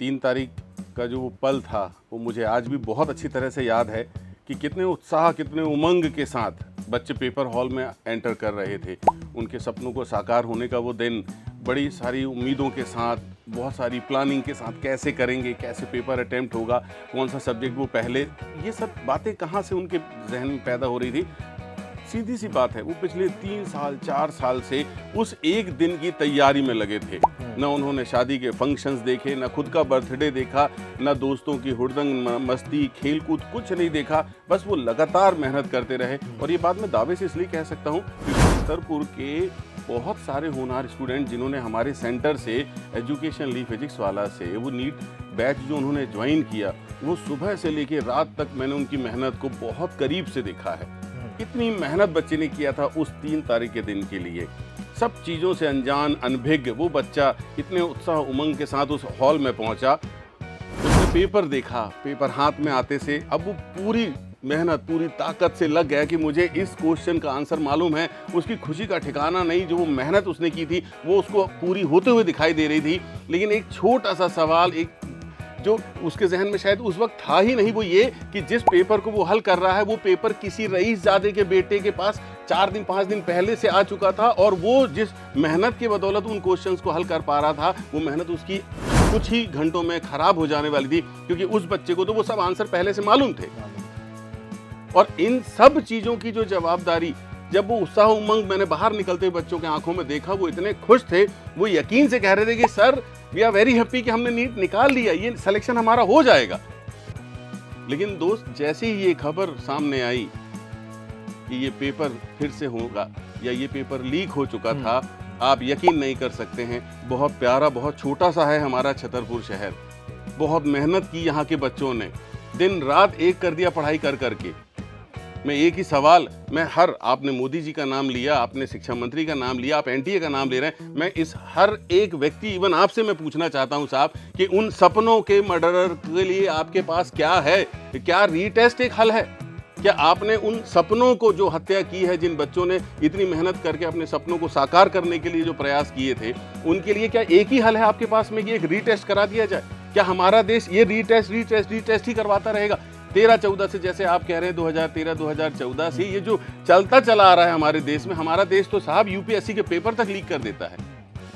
3 तारीख का जो वो पल था वो मुझे आज भी बहुत अच्छी तरह से याद है कि कितने उत्साह, कितने उमंग के साथ बच्चे पेपर हॉल में एंटर कर रहे थे। उनके सपनों को साकार होने का वो दिन, बड़ी सारी उम्मीदों के साथ, बहुत सारी प्लानिंग के साथ, कैसे करेंगे, कैसे पेपर अटेम्प्ट होगा, कौन सा सब्जेक्ट वो पहले, ये सब बातें कहाँ से उनके जहन में पैदा हो रही थी। सीधी सी बात है, वो पिछले 3 साल 4 साल से उस एक दिन की तैयारी में लगे थे। न उन्होंने शादी के फंक्शंस देखे, न खुद का बर्थडे देखा, न दोस्तों की हुड़दंग मस्ती, खेल कूद, कुछ नहीं देखा। बस वो लगातार मेहनत करते रहे। और ये बात मैं दावे से इसलिए कह सकता हूँ क्योंकि छतरपुर के बहुत सारे होनहार स्टूडेंट जिन्होंने हमारे सेंटर से एजुकेशन ली फिजिक्स वाला से वो नीट बैच जो उन्होंने ज्वाइन किया, वो सुबह से लेकर रात तक मैंने उनकी मेहनत को बहुत करीब से देखा है। इतनी मेहनत बच्चे ने किया था उस 3 तारीख के दिन के लिए। सब चीज़ों से अनजान, अनभिज्ञ वो बच्चा इतने उत्साह उमंग के साथ उस हॉल में पहुंचा। उसने पेपर देखा, पेपर हाथ में आते से अब वो पूरी मेहनत, पूरी ताकत से लग गया कि मुझे इस क्वेश्चन का आंसर मालूम है। उसकी खुशी का ठिकाना नहीं, जो वो मेहनत उसने की थी वो उसको पूरी होते हुए दिखाई दे रही थी। लेकिन एक छोटा सा सवाल, एक जो उसके जहन में शायद उस वक्त था ही नहीं, वो ये कि जिस पेपर को वो हल कर रहा है वो पेपर किसी रईसजादे के बेटे के पास 4 दिन 5 दिन पहले से आ चुका था। और वो जिस मेहनत की बदौलत उन क्वेश्चंस को हल कर पा रहा था, वो मेहनत उसकी कुछ ही घंटों में खराब हो जाने वाली थी, क्योंकि उस बच्चे को तो वो सब आंसर पहले से मालूम थे। और इन सब चीजों की जो जवाबदारी, जब वो उत्साह उमंग मैंने बाहर निकलते हुए बच्चों के आंखों में देखा, वो इतने खुश थे, वो यकीन से कह रहे थे कि sir we are very happy कि हमने नीट निकाल लिया, ये सिलेक्शन हमारा हो जाएगा। लेकिन दोस्त, जैसे ही ये खबर सामने आई कि ये पेपर फिर से होगा या ये पेपर लीक हो चुका था, आप यकीन नहीं कर सकते हैं। बहुत प्यारा, बहुत छोटा सा है हमारा छतरपुर शहर। बहुत मेहनत की यहाँ के बच्चों ने, दिन रात एक कर दिया पढ़ाई कर करके। मैं एक ही सवाल, आपने मोदी जी का नाम लिया, आपने शिक्षा मंत्री का नाम लिया, आप एनटीए का नाम ले रहे हैं, मैं इस हर एक व्यक्ति, इवन आपसे मैं पूछना चाहता हूं साहब कि उन सपनों के मर्डरर के लिए आपके पास क्या है? क्या रीटेस्ट एक हल है? क्या आपने उन सपनों को जो हत्या की है, जिन बच्चों ने इतनी मेहनत करके अपने सपनों को साकार करने के लिए जो प्रयास किए थे, उनके लिए क्या एक ही हल है आपके पास में कि एक रीटेस्ट करा दिया जाए? क्या हमारा देश ये रीटेस्ट ही करवाता रहेगा? 13-14 से, जैसे आप कह रहे हैं 2013-2014 से ये जो चलता चला आ रहा है हमारे देश में, हमारा देश तो साहब यूपीएससी के पेपर तक लीक कर देता है।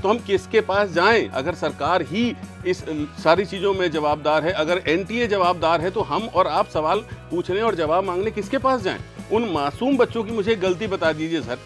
तो हम किसके पास जाएं? अगर सरकार ही इस सारी चीज़ों में जवाबदार है, अगर एनटीए जवाबदार है, तो हम और आप सवाल पूछने और जवाब मांगने किसके पास जाएं? उन मासूम बच्चों की मुझे गलती बता दीजिए सर।